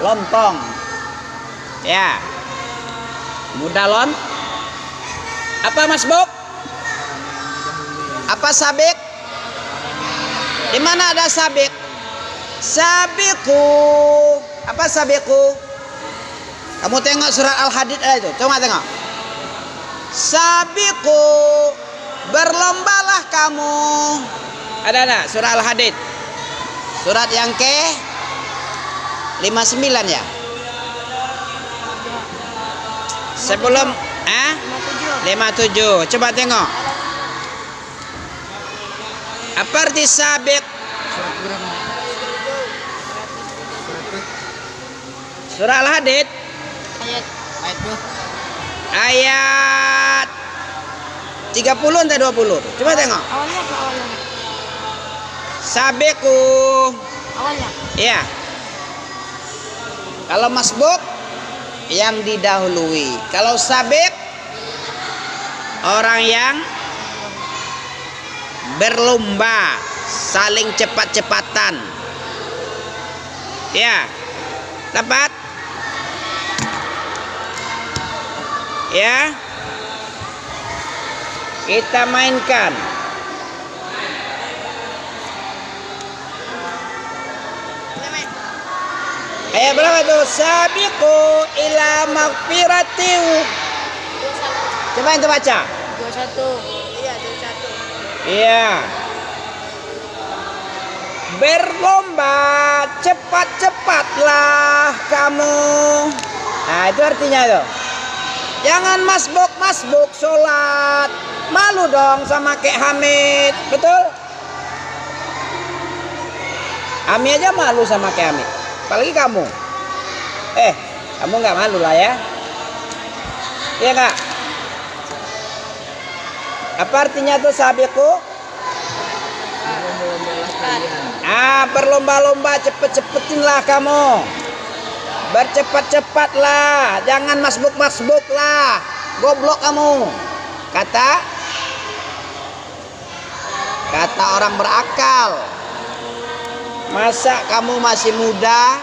lontong. Ya. Mudah apa masbuk? Apa sabik? Di mana ada sabik? Sabiku. Apa sabiku? Kamu tengok surat Al-Hadid itu. Coba tengok. Sabiku. Berlombalah kamu. Ada surah Al-Hadid. Surat yang ke 59 ya. Sebelum 57. Coba tengok. Apa arti sabik? Surah Al-Hadid ayat 30 atau 20. Coba tengok. Sabiku. Awalnya. Iya. Kalau masbuk yang didahului. Kalau sabik orang yang berlomba, saling cepat-cepatan. Ya. Dapat? Ya. Kita mainkan. Ayat berapa tuh? Sabiqu ila magfiratiu. Coba itu baca. 21. Iya, 21. Iya. Berlomba, cepat-cepatlah kamu. Nah, itu artinya itu. Jangan masbuk sholat. Malu dong sama Kek Hamid. Betul? Ami aja malu sama Kek Hamid. Apalagi kamu. Kamu nggak malu lah ya. Iya nggak? Apa artinya tuh sabiqu? Berlomba-lomba, cepet-cepetinlah kamu. Bercepat-cepatlah, jangan masbuk lah. Goblok kamu. Kata orang berakal. Masa kamu masih muda,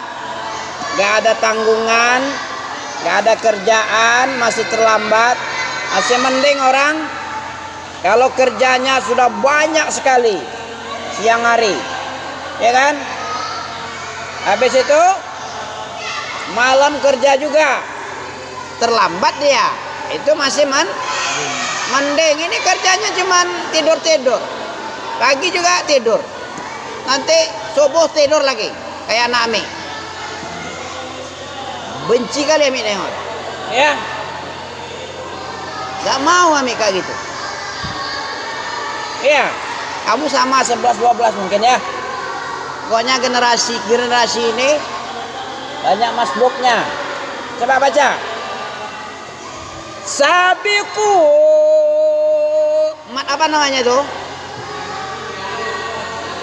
gak ada tanggungan, gak ada kerjaan, masih terlambat. Masih mending orang kalau kerjanya sudah banyak sekali siang hari, ya kan? Habis itu malam kerja juga, terlambat dia. Itu masih mending. Ini kerjanya cuman tidur, pagi juga tidur, nanti subuh tidur lagi kayak anak Ami. Benci kali Ami nengok. Ya. Gak mau Ami kayak gitu. Iya. Kamu sama 11-12 mungkin ya. Pokoknya generasi ini banyak masbuknya. Coba baca. Sabiqu. Mat apa namanya itu?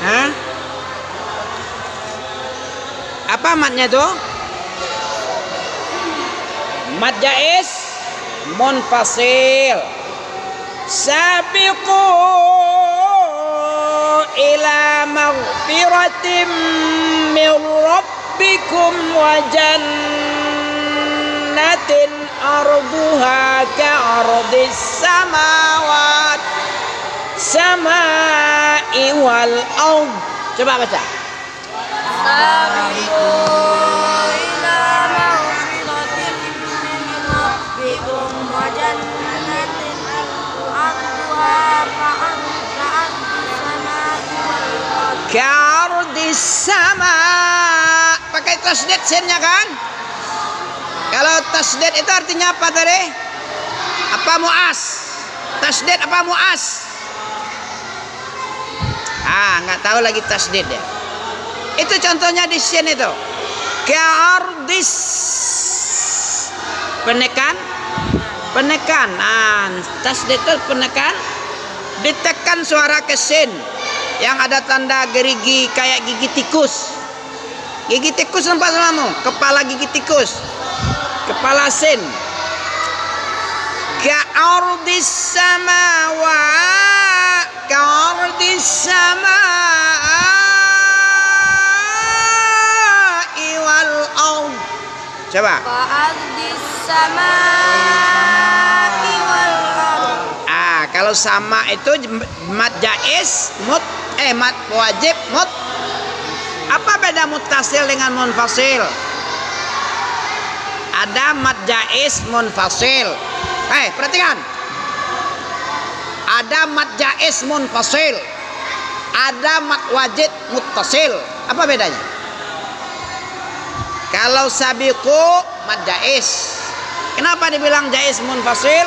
Hah? Apa matnya tuh? Mat jaiz munfasil. Sabiqu ila maghfiratin min rabbikum wa jannatin arduha ka'ardis samai wal ard. Coba baca. Sabiqu ila maghfiratin min rabbikum wa jannatin arduha ka'ardis sama. Pakai tasdid sinnya kan? Kalau tasdid itu artinya apa tadi? Apa muas? Tasdid apa muas? Nggak tahu lagi tasdid ya. Itu contohnya di sini itu. Ka'ardis. Penekan. Tasdid itu penekan. Ditekan suara ke sin. Yang ada tanda gerigi kayak gigi tikus. Gigi tikus nampak samamu. Kepala gigi tikus. Kepala sin. Ka'ardis samawat. Ka'ardis samawat wal ard. Coba. Ka'ardis samai wal ardh. Kalau sama itu mat jaiz, mat wajib, apa beda muttasil dengan munfasil? Ada mat jaiz munfasil. Perhatikan. Ada mat jaiz munfasil. Ada mat wajib muttasil. Apa bedanya? Kalau sabiqu mat jaiz. Kenapa dibilang jaiz munfasil?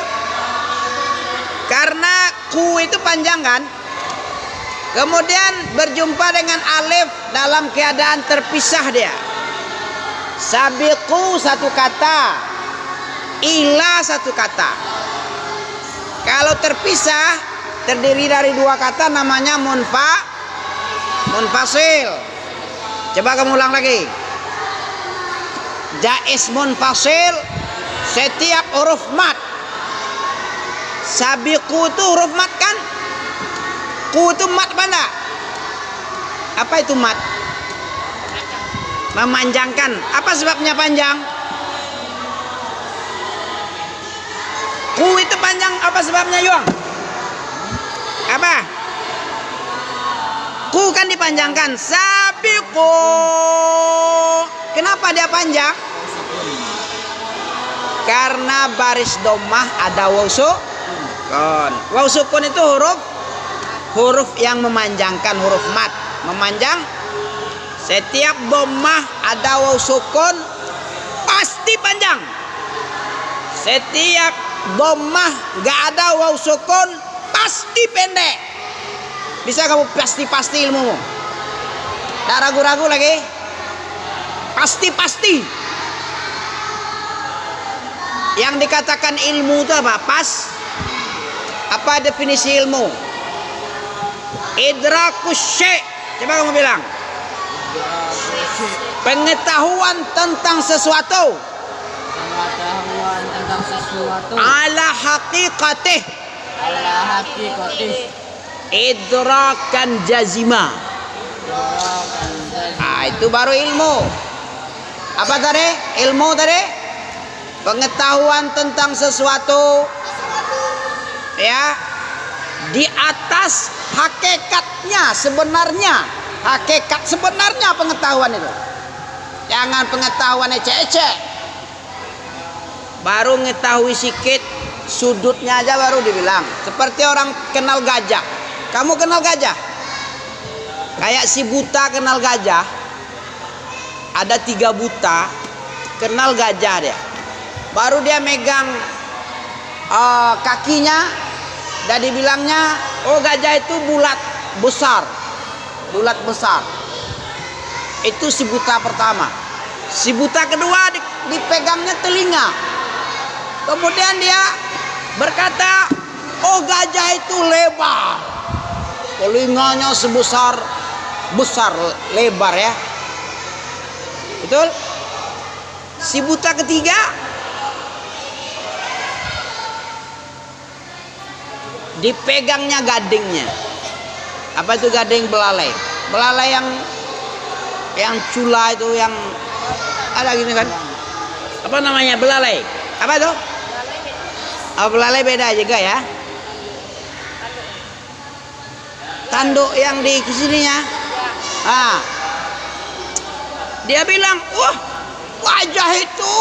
Karena ku itu panjang kan? Kemudian berjumpa dengan alif dalam keadaan terpisah dia. Sabiqu satu kata, ila satu kata. Kalau terpisah terdiri dari dua kata namanya munfasil. Coba kamu ulang lagi. Jaiz munfasil setiap huruf mat. Sabiqu itu huruf mat kan? Ku itu mat apa enggak? Apa itu mat? Memanjangkan. Apa sebabnya panjang? Ku itu panjang apa sebabnya, Yuang? Apa? Ku kan dipanjangkan. Sabiqu. Kenapa dia panjang? Karena baris dhammah ada waw sukun. Waw sukun itu huruf yang memanjangkan, huruf mat, memanjang. Setiap dhammah ada waw sukun pasti panjang. Setiap dhammah gak ada waw sukun pasti pendek. Bisa kamu pasti ilmumu? Tak ragu-ragu lagi? Pasti. Yang dikatakan ilmu itu apa? Pas. Apa definisi ilmu? Idrakus syai'. Coba kamu bilang. Pengetahuan tentang sesuatu. Pengetahuan tentang sesuatu. Ala haqiqatih. Idrakan jazima. Itu baru ilmu. Apa tadi? Ilmu tadi? Pengetahuan tentang sesuatu. Ya, di atas hakikatnya sebenarnya, hakikat sebenarnya pengetahuan itu. Jangan pengetahuan ecek-ecek. Baru mengetahui sikit sudutnya aja baru dibilang. Seperti orang kenal gajah. Kamu kenal gajah? Kayak si buta kenal gajah. Ada 3 buta kenal gajah dia. Baru dia megang kakinya. Dan dibilangnya, oh gajah itu bulat besar. Itu si buta pertama. Si buta kedua dipegangnya telinga. Kemudian dia berkata, oh gajah itu lebar. Telinganya besar lebar ya. Betul? Si buta ketiga dipegangnya gadingnya. Apa itu gading? Belalai yang cula itu, yang ada gini kan? Apa namanya? Belalai. Apa itu? Belalai beda juga ya. Tanduk yang di sininya. Dia bilang, wah gajah itu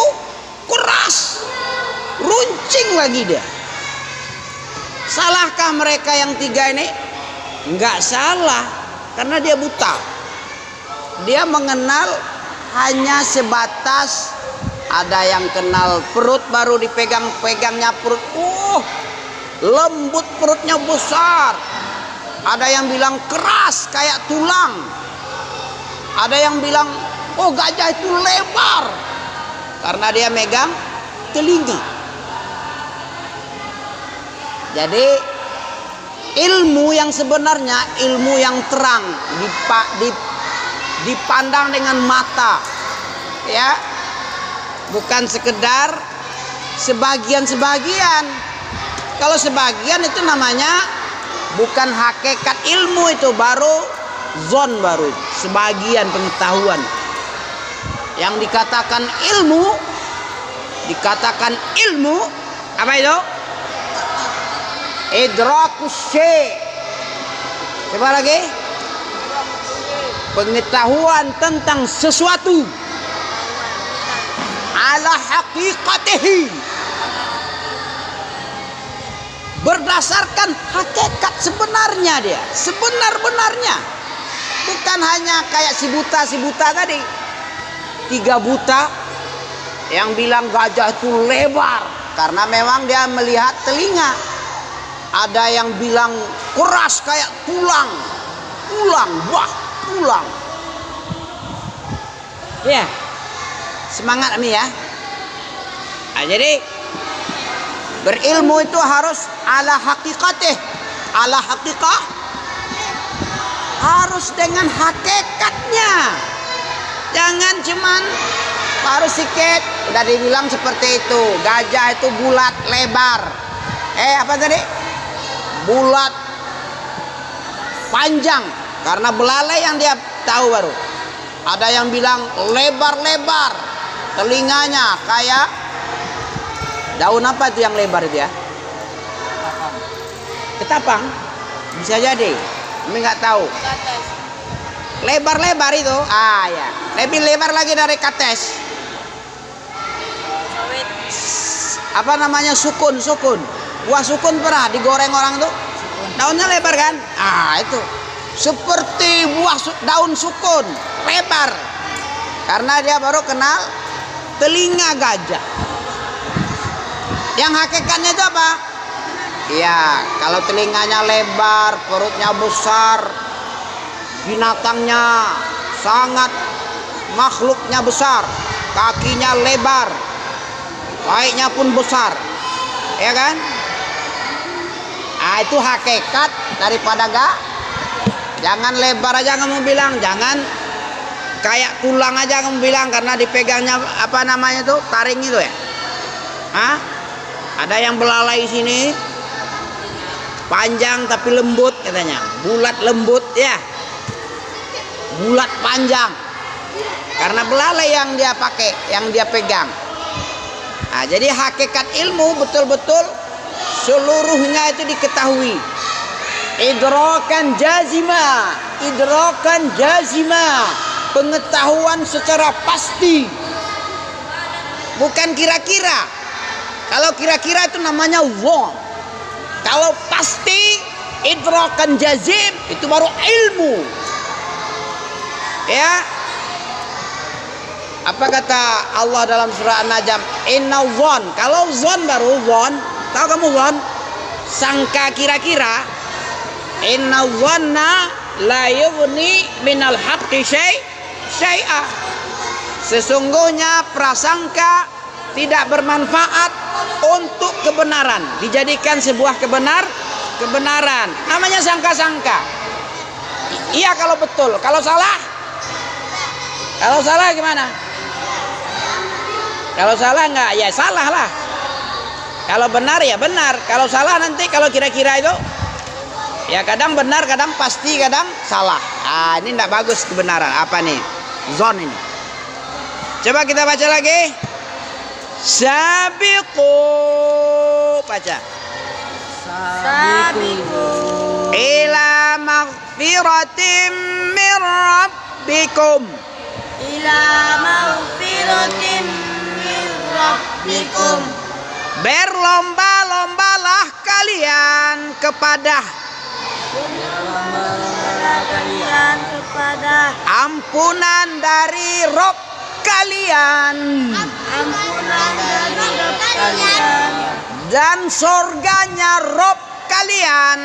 keras, runcing lagi dia. Salahkah mereka yang 3 ini? Enggak salah, karena dia buta. Dia mengenal hanya sebatas, ada yang kenal perut baru dipegang-pegangnya perut. Lembut perutnya besar. Ada yang bilang keras kayak tulang. Ada yang bilang, oh gajah itu lebar, karena dia megang telinga. Jadi ilmu yang sebenarnya, ilmu yang terang, dipandang dengan mata, ya, bukan sekedar sebagian-sebagian. Kalau sebagian itu namanya bukan hakikat ilmu, itu baru zon, baru sebagian pengetahuan. Yang dikatakan ilmu dikatakan ilmu apa itu? Idrakus syai'. Coba lagi. Pengetahuan tentang sesuatu ala haqiqatihi, berdasarkan hakikat sebenarnya dia, sebenar-benarnya, bukan hanya kayak si buta tadi. 3 buta yang bilang gajah itu lebar karena memang dia melihat telinga. Ada yang bilang keras kayak tulang, tulang. Ya, semangat Ami ya. Nah, jadi berilmu itu harus ala hakikatih, ala hakikah, harus dengan hakikatnya. Jangan cuman harus sikit. Udah dibilang seperti itu. Gajah itu bulat lebar. Apa tadi? Bulat panjang. Karena belalai yang dia tahu baru. Ada yang bilang lebar-lebar telinganya kayak daun apa itu yang lebar itu ya? Ketapang. Bisa jadi. Kami nggak tahu. Lebar-lebar itu. Ya. Lebih lebar lagi dari kates. Apa namanya? Sukun. Buah sukun pernah digoreng orang tuh. Daunnya lebar kan? Itu. Seperti buah daun sukun, lebar. Karena dia baru kenal telinga gajah. Yang hakikatnya itu apa? Ya, kalau telinganya lebar, perutnya besar, binatangnya sangat, makhluknya besar, kakinya lebar, baiknya pun besar, ya kan? Itu hakikat daripada jangan lebar aja kamu bilang, jangan kayak tulang aja kamu bilang karena dipegangnya apa namanya tuh taring itu ya. Ada yang belalai sini panjang tapi lembut katanya, bulat lembut ya, bulat panjang karena belalai yang dia pakai, yang dia pegang. Jadi hakikat ilmu betul-betul seluruhnya itu diketahui. Idrakan jazima, pengetahuan secara pasti, bukan kira-kira. Kalau kira-kira itu namanya wong. Kalau pasti, idrakan jazim, itu baru ilmu. Ya. Apa kata Allah dalam surah An-Najm? Inna won. Kalau zon baru won. Tahu kamu won? Sangka kira-kira. Inna wanna la yughni minal haqqi syai'a. Sesungguhnya prasangka tidak bermanfaat untuk kebenaran, dijadikan sebuah kebenaran. Namanya sangka-sangka. Iya kalau betul, kalau salah gimana? Kalau salah enggak, ya salah lah. Kalau benar ya benar. Kalau salah nanti kalau kira-kira itu ya kadang benar, kadang pasti, kadang salah. Ini enggak bagus kebenaran. Apa nih? Zon ini. Coba kita baca lagi. Sabiqu. Baca. Sabiqu Ila maghfiratim min rabbikum. ila maghfiratin min rabbikum. Berlomba-lombalah kalian kepada ampunan dari Rob kalian dan surganya Rob kalian.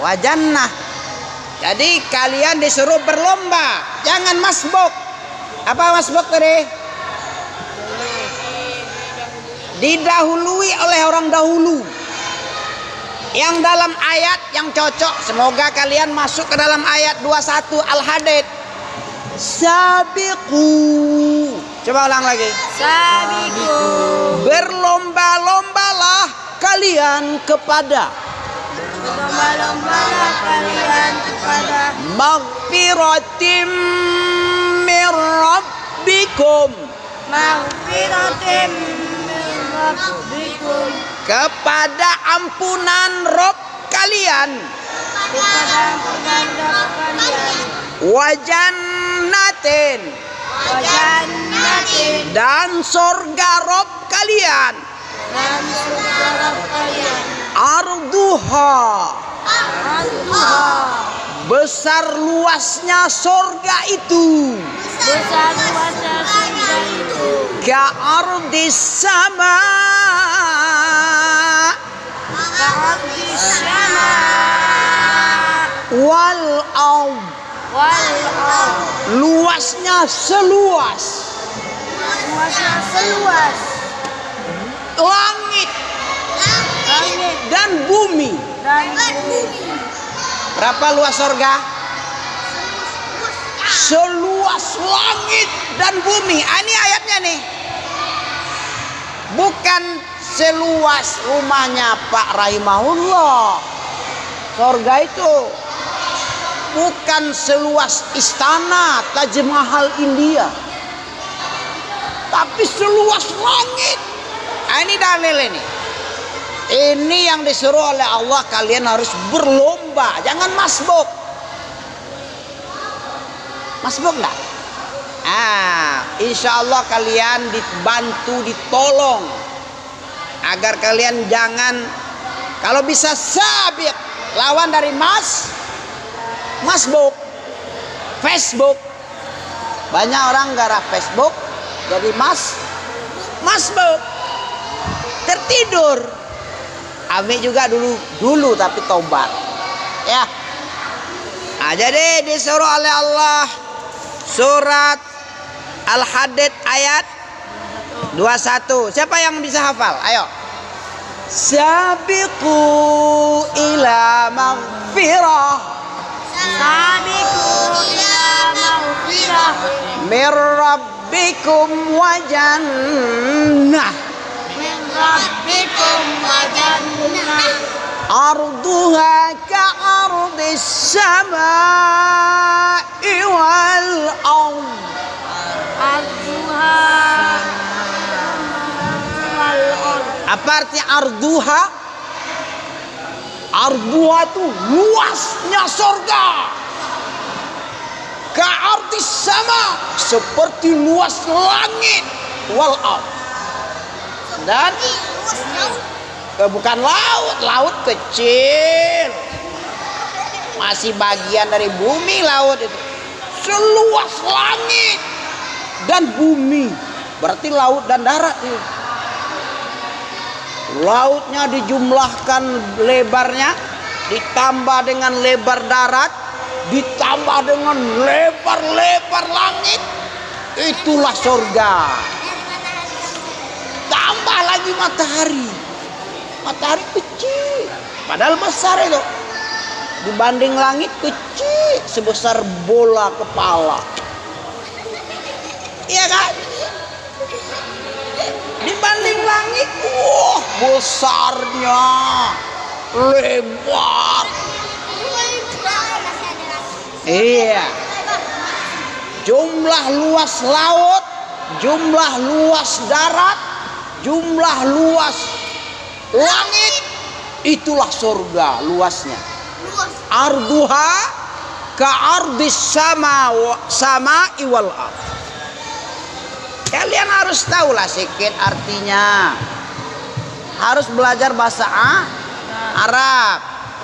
Wajannah. Jadi kalian disuruh berlomba, jangan masbuk. Apa masbuk tadi? Didahului oleh orang dahulu. Yang dalam ayat yang cocok, semoga kalian masuk ke dalam ayat 21 Al-Hadid. Sabiqu. Coba ulang lagi. Sabiqu. Berlomba-lombalah kalian kepada maghfiratim min rabbikum. rabbikum, maghfiratin min rabbikum, kepada ampunan Rob kalian, kepada ampunan Rabb kalian, wa jannatin, wa jannatin, dan surga Rob kalian, dan surga Rabb kalian, arduha, arduha, besar luasnya surga itu, besar luasnya surga itu, ka'ardis sama, ka'ardis sama wal ard, wal ard, luasnya seluas luasnya seluas langit langit dan bumi. dan bumi. Berapa luas surga? Seluas langit dan bumi. Ini ayatnya nih. Bukan seluas rumahnya Pak Rahimahullah. Surga itu bukan seluas istana Taj Mahal India, tapi seluas langit. Ini dalil ini. Ini yang disuruh oleh Allah, kalian harus berlomba, jangan masbuk. Masbuk enggak? Insya Allah kalian dibantu, ditolong agar kalian jangan, kalau bisa sabiq, lawan dari masbuk, Facebook. Banyak orang gara Facebook jadi masbuk, tertidur. Ami juga dulu tapi taubat. Ya. Jadi disuruh oleh Allah surat Al-Hadid ayat 21. Siapa yang bisa hafal? Ayo. Sabiqu ila maghfirah, Sabiqu ila maghfirah mir rabbikum wa jannah, min rabbikum wa jannah, arduha ka'ardis samai wal ard. arduha wal ard. Apa arti arduha? Arduha itu luasnya surga. Ka'ardis sama, seperti luas langit, wal ard. Dan bukan laut kecil, masih bagian dari bumi laut itu. Seluas langit dan bumi, berarti laut dan darat itu. Lautnya dijumlahkan lebarnya, ditambah dengan lebar darat, ditambah dengan lebar langit, itulah surga. Tambah lagi matahari kecil, padahal besar itu. Dibanding langit kecil, sebesar bola kepala. Iya kan? Dibanding langit, besarnya, lebar. Iya. Jumlah luas laut, jumlah luas darat, jumlah luas langit, itulah surga luasnya. Arduha ka'ardis sama iwal ard. Kalian harus tahulah sedikit artinya. Harus belajar bahasa Arab.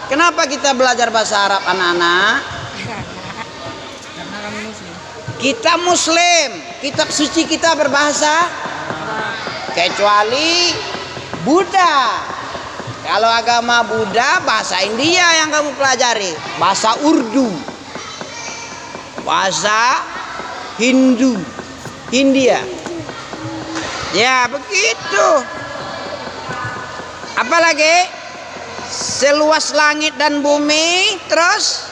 Kenapa kita belajar bahasa Arab, anak-anak? Kita Muslim, kitab suci kita berbahasa, kecuali Buddha. Kalau agama Buddha, bahasa India yang kamu pelajari, bahasa Urdu, bahasa Hindia. Ya begitu. Apalagi seluas langit dan bumi, terus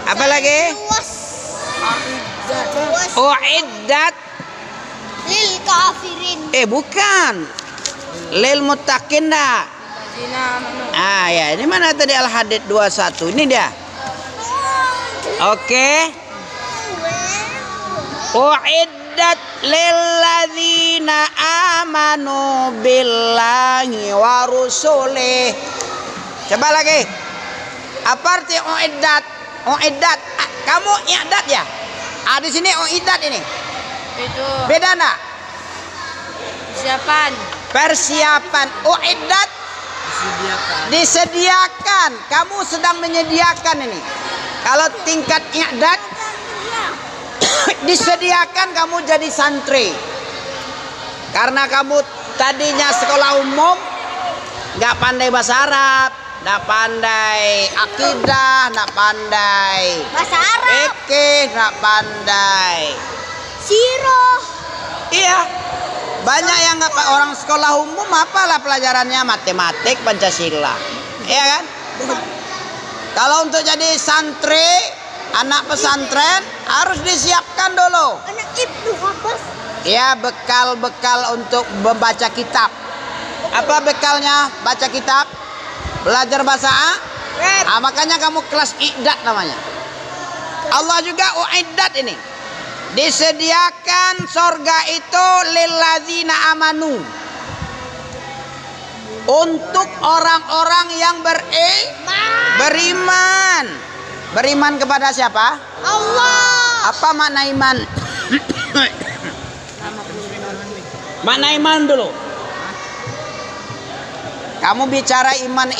apalagi? Uiddat lil kafirin. Bukan. Lil muttaqin dah. Ya, ini mana tadi Al-Hadid 21. Ini dia. Oke. Uiddat lilladzina amanu billahi wa rusulih. Coba lagi. Apa arti uiddat? Uiddat. Kamu i'dad ya? Di sini uiddat ini. Itu Beda enggak? persiapan. Persiapan. Uiddat disediakan. Kamu sedang menyediakan ini. Kalau tingkat i'dad disediakan kamu jadi santri. Karena kamu tadinya sekolah umum, nggak pandai bahasa Arab, nggak pandai akidah, nggak pandai Bahasa Arab. fikih, nggak pandai. Siroh. Iya, banyak yang nggak orang sekolah umum apalah pelajarannya matematik, Pancasila, iya kan? Kalau untuk jadi santri, anak pesantren harus disiapkan dulu. Anak Ibnu Abbas. Ya, bekal-bekal untuk membaca kitab. Apa bekalnya? Baca kitab, belajar bahasa Arab. Makanya kamu kelas i'dad namanya. Allah juga uiddat ini. Disediakan sorga itu lilladzina amanu. Untuk orang-orang yang beriman. Beriman kepada siapa? Allah. Apa makna iman? Makna iman dulu. Kamu bicara iman.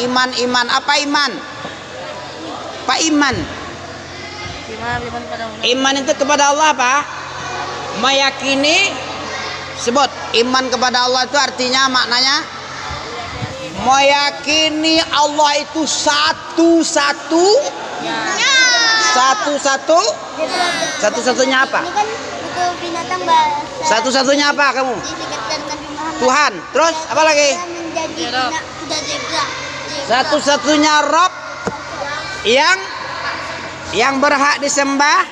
Apa iman? Apa iman? Iman itu kepada Allah apa? Meyakini. Sebut. Iman kepada Allah itu artinya maknanya meyakini Allah itu satu-satu. Satu-satunya apa? Ini kan buku binatang bahasa. Satu-satunya apa kamu? Dikatakan Nabi Muhammad. Tuhan. Terus apa lagi? Menjadi zebra. Satu-satunya Rob yang berhak disembah,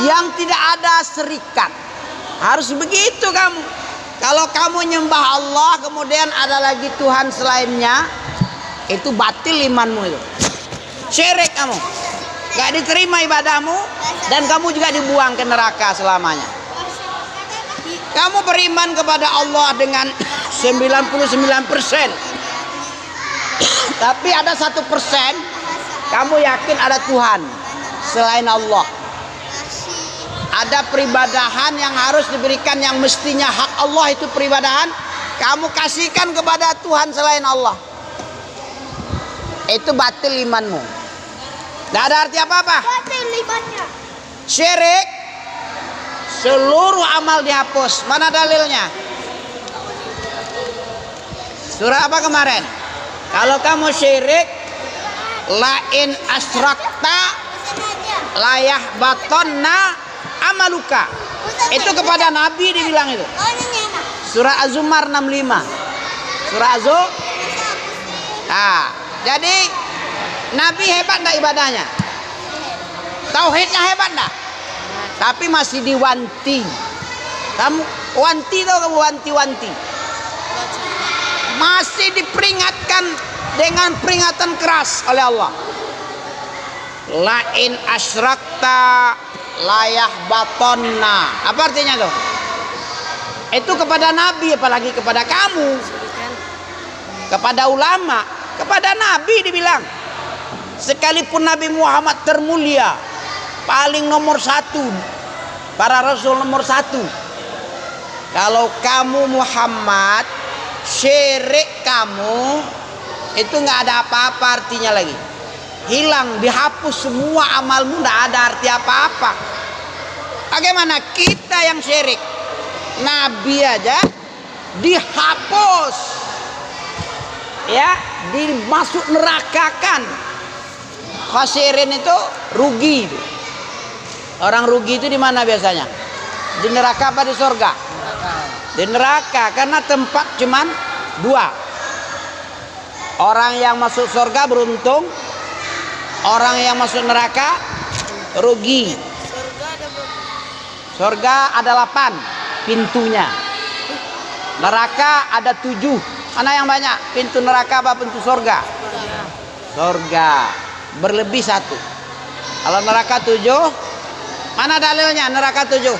yang tidak ada serikat. Harus begitu kamu. Kalau kamu nyembah Allah kemudian ada lagi Tuhan selainnya, itu batil imanmu itu. Syirik kamu. Gak diterima ibadahmu dan kamu juga dibuang ke neraka selamanya. Kamu beriman kepada Allah dengan 99%. Tapi ada 1% kamu yakin ada Tuhan selain Allah. Ada peribadahan yang harus diberikan yang mestinya hak Allah itu peribadahan, kamu kasihkan kepada Tuhan selain Allah. Itu batil imanmu. Tidak ada arti apa-apa. Batil imannya. Syirik, seluruh amal dihapus. Mana dalilnya? Surah apa kemarin? Kalau kamu syirik, lain asrakta layah batonna amaluka. Itu kepada Nabi dibilang itu. Surah Az-Zumar 65. Surah Az-Zumar. Nah, jadi Nabi hebat enggak ibadahnya? Tauhidnya hebat enggak? Tapi masih diwanti. Kamu wanti tau kamu wanti-wanti. Masih diperingatkan dengan peringatan keras oleh Allah. Lain asyrakta layah batonna. Apa artinya tuh? Itu kepada Nabi, apalagi kepada kamu, kepada ulama, kepada Nabi dibilang. Sekalipun Nabi Muhammad termulia, paling nomor 1, para rasul nomor 1. Kalau kamu Muhammad syirik kamu, itu nggak ada apa-apa artinya lagi. Hilang, dihapus semua amalmu, nggak ada arti apa-apa. Bagaimana kita yang syirik? Nabi aja dihapus, ya, dimasuk nerakakan. Khasirin itu rugi. Orang rugi itu di mana biasanya? Di neraka apa di surga? Di neraka, karena tempat cuman 2. Orang yang masuk surga beruntung, orang yang masuk neraka rugi. Surga ada 8 pintunya. Neraka ada 7. Mana yang banyak? Pintu neraka apa pintu surga? Surga. Berlebih 1. Kalau neraka 7, mana dalilnya neraka 7?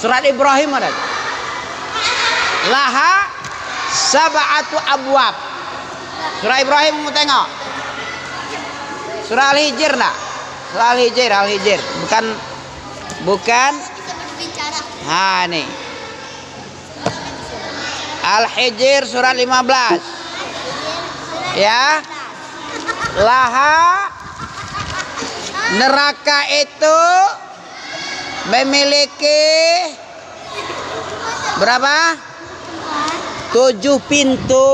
Surat Ibrahim ada. Laha sab'atu abwab. Surah Ibrahim mau tengok. Surah Al-Hijr enggak? Surah Al-Hijr. Bukan. Kita berbicara. Nah, nih. Al-Hijr surat 15. Ya. Laha neraka itu memiliki berapa? 7 pintu.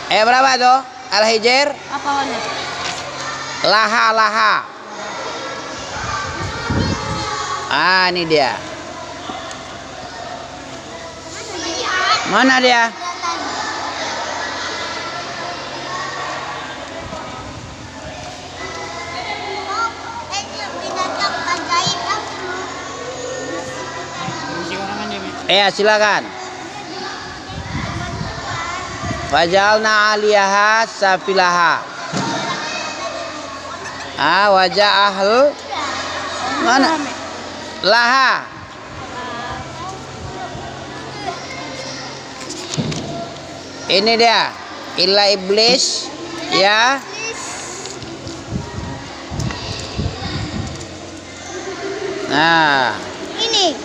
Berapa tuh? Al-Hijr? Apa warna? Laha. Ah, ini dia. Mana dia? Binatang ajaib Silakan. Wajalna 'aliyaha safilaha. Wajah ahl mana? Laha. Ini dia. Illa iblis, ya. Nah, ini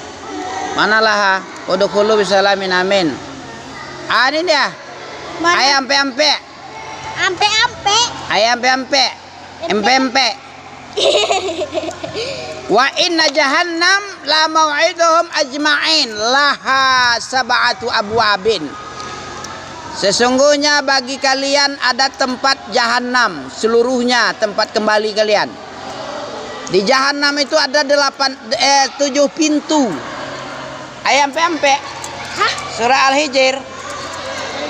mana laha? Udkhulu bisalamin amin. Ini dia. Ayam ampe. ampe Ayam ampe. Empe. Wa inna jahannam la mau'iduhum ajma'in laha sab'atu abwabin. Sesungguhnya bagi kalian ada tempat jahanam seluruhnya, tempat kembali kalian. Di jahanam itu ada 7 pintu. Ayam ampe. Hah? Surah Al-Hijr.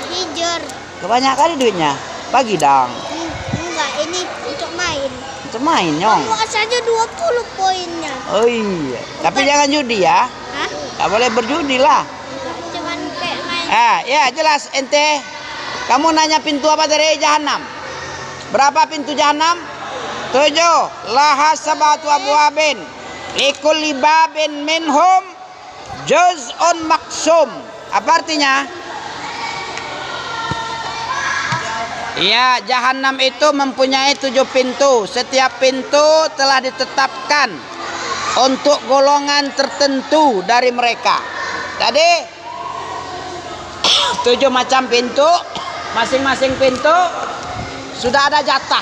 Hijau. Kebanyakan kali duitnya. Bagi dong. Enggak, ini untuk main. Untuk main nyong. Buat saja 20 poinnya. Oh iya. Tapi jangan judi ya. Hah? Gak boleh berjudi lah. Cuman kayak main. Ya jelas ente. Kamu nanya pintu apa dari jahanam? Berapa pintu jahanam? 7. Laha sab'atu abwabin. Likulli babin minhum juz'un maksum. Apa artinya? Ya, jahanam itu mempunyai 7 pintu. Setiap pintu telah ditetapkan untuk golongan tertentu dari mereka. Jadi 7 macam pintu. Masing-masing pintu sudah ada jatah.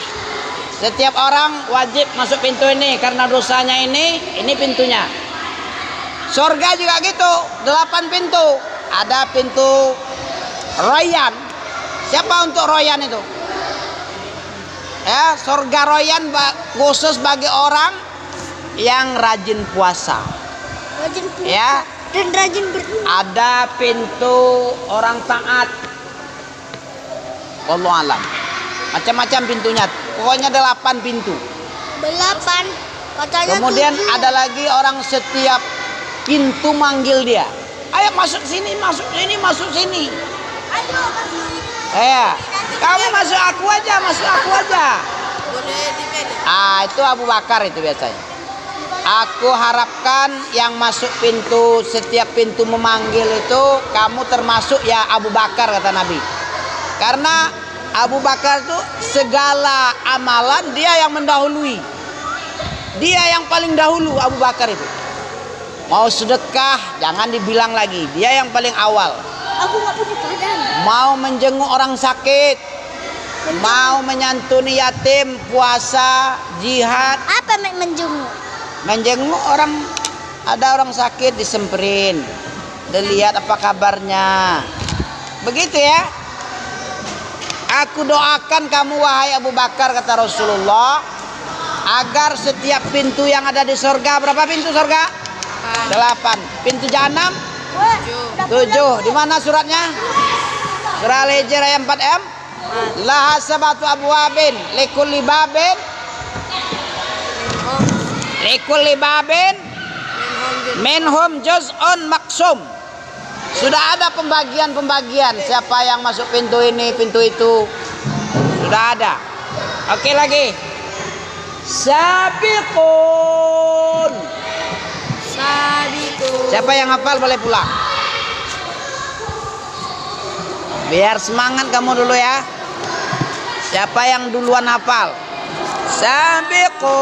Setiap orang wajib masuk pintu ini karena dosanya ini pintunya. Surga juga gitu, 8 pintu. Ada pintu Royan. Siapa untuk Royan itu? Ya, surga Royan khusus bagi orang yang rajin puasa. Rajin puasa. Ya. Dan rajin berdoa. Ada pintu orang taat. Wallahu alam. Macam-macam pintunya. Pokoknya 8 pintu. 8. Katanya Kemudian 7. ada lagi orang setiap pintu manggil dia. Ayo masuk sini, masuk sini, masuk sini. Ayo masuk. Kamu masuk aku aja, masuk aku aja. Itu Abu Bakar itu biasanya. Aku harapkan yang masuk pintu, setiap pintu memanggil itu kamu termasuk ya Abu Bakar, kata Nabi. Karena Abu Bakar itu segala amalan dia yang mendahului. Dia yang paling dahulu Abu Bakar itu. Mau sedekah jangan dibilang lagi, dia yang paling awal. Aku nggak punya badan. Mau menjenguk orang sakit, mau menyantuni yatim, puasa, jihad. Apa menjenguk? Menjenguk orang, ada orang sakit disemperin, dilihat apa kabarnya. Begitu ya. Aku doakan kamu wahai Abu Bakar, kata Rasulullah, agar setiap pintu yang ada di surga, berapa pintu surga? 8. Pintu jahanam 7. Di mana suratnya? Surah Al-Hijr ayat 4M. Laha sab'atu abwabin likulli babin minhum juz'un maksum. Sudah ada pembagian-pembagian siapa yang masuk pintu ini, pintu itu. Sudah ada. Oke lagi. Sabiqun. Sabiqun. Siapa yang hafal boleh pulang. Biar semangat kamu dulu ya. Siapa yang duluan hafal? Sabiqu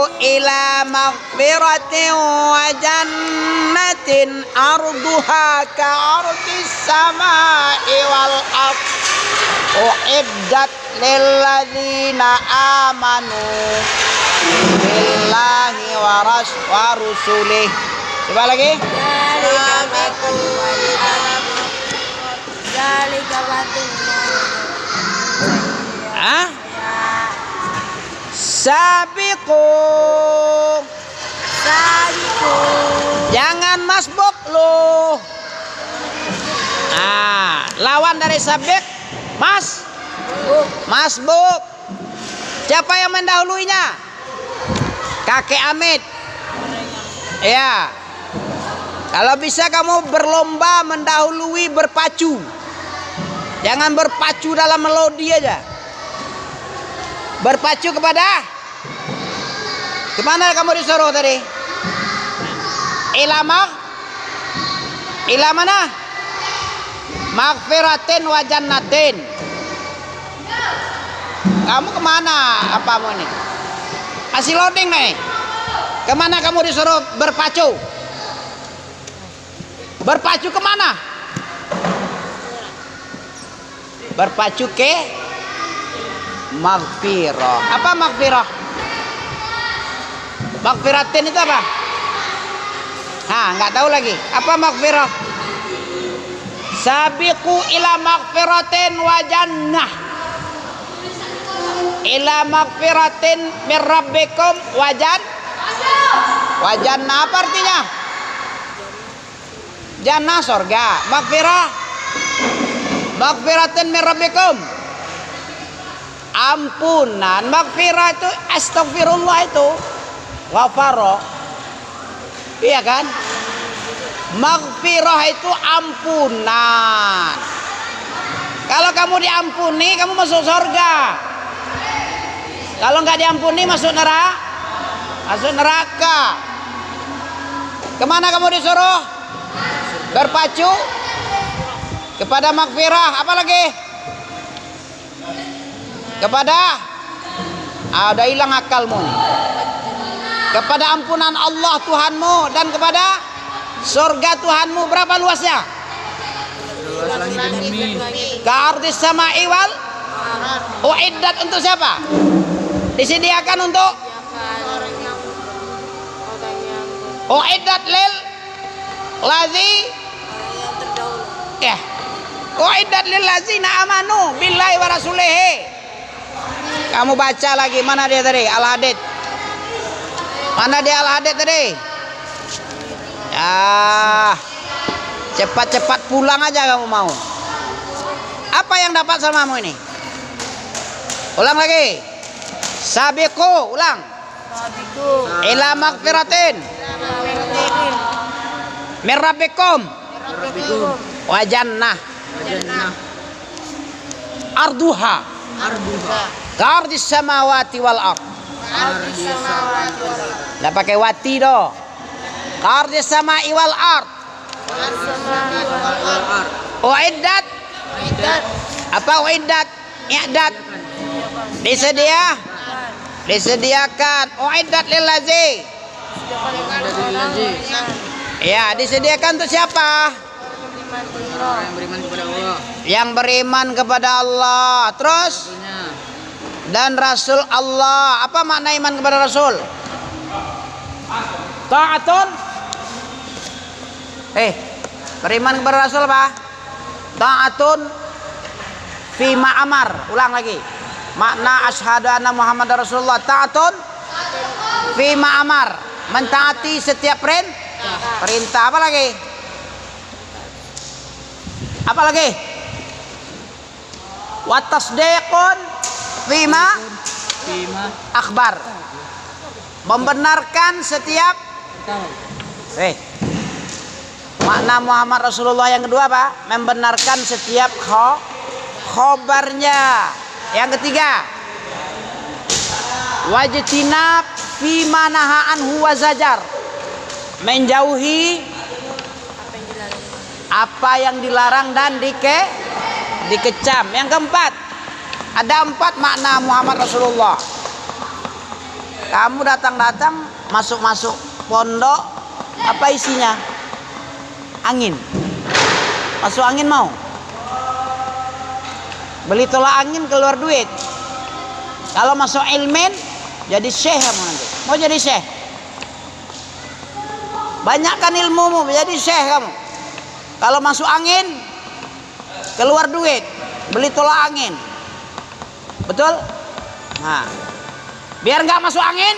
ila maghfiratin wa jannatin arduha ka'ardis samai wal ard uiddat lilladzina amanu billahi wa rusulih. Coba lagi. Ah? Sabiqu. Jangan masbuk lu. Ah, lawan dari sabik masbuk. Siapa yang mendahuluinya? Kakek Amit. Ya. Kalau bisa kamu berlomba mendahului berpacu. Jangan berpacu dalam melodi aja. Berpacu kepada kemana kamu disuruh tadi? Ila mana? Maghfiratin wa jannatin. Kamu kemana apamu ini? Masih loading nih. Kemana kamu disuruh berpacu? Berpacu kemana? Berpacu ke maghfirah. Apa maghfirah? Maghfiratin itu apa? Nggak tahu lagi. Apa maghfirah? Sabiqu ila maghfiratin wa jannah. Ila maghfiratin min rabbikum wa jannah. Apa artinya? Jannah surga. Maghfirah. Maghfiratin min rabbikum. Ampunan. Maghfirah itu astagfirullah itu. Ghafara. Iya kan? Maghfirah itu ampunan. Kalau kamu diampuni, kamu masuk surga. Kalau nggak diampuni, masuk neraka. Masuk neraka. Kemana kamu disuruh? Berpacu kepada maghfirah. Apa lagi? Kepada ada hilang akalmu nih. Kepada ampunan Allah Tuhanmu dan kepada surga Tuhanmu. Berapa luasnya? Luas langit dan bumi. Ka'ardis sama'i wal uiddat untuk siapa? Disediakan untuk uiddat lil lazi ya. Uiddat lil lazina amanu billahi wa rasulihi. Kamu baca lagi, mana dia tadi? Al-Hadid. Mana dia Al-Hadid tadi? Ya, cepat-cepat pulang aja kamu mau. Apa yang dapat samamu ini? Ulang lagi. Sabiqu, ulang. Ila maghfiratin min rabbikum wa jannah arduha ka'ardis samawati wal ard. Nggak pakai wati do. Ka'ardis samai wal ard. Uiddat. Apa uiddat? I'dat. Disediakan. Uiddat lil lazi. Ya, disediakan untuk siapa? Yang beriman kepada Allah. Terus dan Rasul Allah. Apa makna iman kepada Rasul? Ta'atun. Beriman kepada Rasul apa? Ta'atun fima amar. Ulang lagi. Makna asyhadu anna Muhammad Rasulullah. Ta'atun fima amar. Mentaati setiap perintah. Apa lagi? Apa lagi? Wa tasdiqun fima akhbar. Membenarkan setiap makna Muhammad Rasulullah yang kedua apa? Membenarkan setiap khobarnya. Yang ketiga, wajtinab fi manaha anhu wa zajar. Menjauhi apa yang dilarang dan dikecam. Yang keempat, ada 4 makna Muhammad Rasulullah. Kamu datang-datang, masuk-masuk pondok, apa isinya? Angin. Masuk angin mau? Beli tolak angin keluar duit. Kalau masuk ilmen, jadi syekh kamu nanti. Mau jadi syekh? Banyakkan ilmumu, jadi syekh kamu. Kalau masuk angin, keluar duit, beli tolak angin. Betul? Nah, biar nggak masuk angin,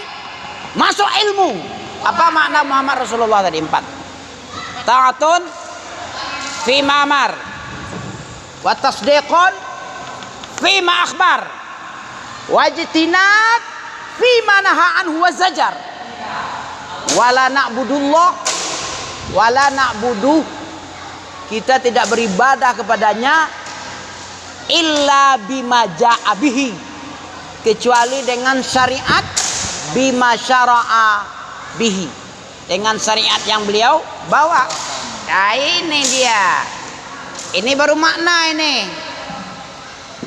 masuk ilmu. Apa makna Muhammad Rasulullah tadi? 4. Ta'atun fi ma'amar, wa tasdiqun fi ma'akhbar, wajtinab fi manaha anhu wa zajar, wala na'budullah wala na'buduh. Kita tidak beribadah kepadanya illa bima ja'a bihi, kecuali dengan syariat bima syara'a bihi, dengan syariat yang beliau bawa. Nah ini dia. Ini baru makna ini.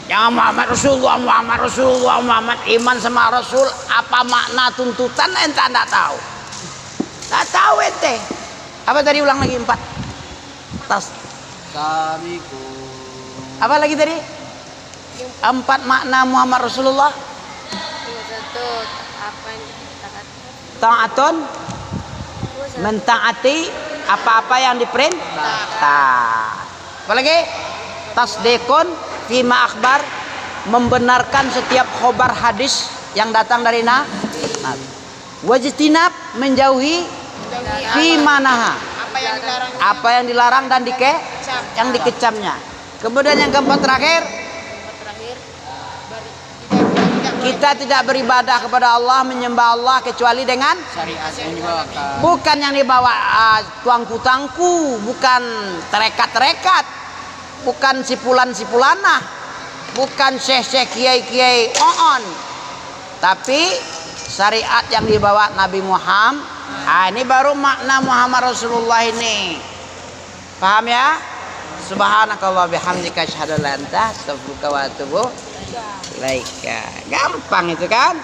Yang Muhammad Rasulullah, Muhammad Rasulullah, Muhammad iman sama Rasul. Apa makna tuntutan ente tidak tahu. Tak tahu ente. Apa tadi, ulang lagi 4. Tas. Sabiku. Apa lagi tadi? 4 makna Muhammad Rasulullah. Satu, apa yang dikatakan? Ta'atun, mentaati apa-apa yang diperintah. Apa lagi? Tasdiqun fima akhbar, membenarkan setiap khobar hadis yang datang dari Nabi. Wajtinab, menjauhi fi manaha, apa yang dilarang dan yang dikecamnya. Kemudian yang keempat terakhir, kita tidak beribadah kepada Allah, menyembah Allah kecuali dengan Syariat yang dibawakan. bukan yang dibawa tuangku-tangku, bukan terekat-terekat, bukan sipulan-sipulanah, bukan syekh-syekh kiai-kiai on, tapi syariat yang dibawa Nabi Muhammad. Ini baru makna Muhammad Rasulullah ini. Paham ya? Subhanakallah bihamdika asyhadu an la ilaha illa anta astaghfiruka wa atubu ilaika. Gampang itu kan?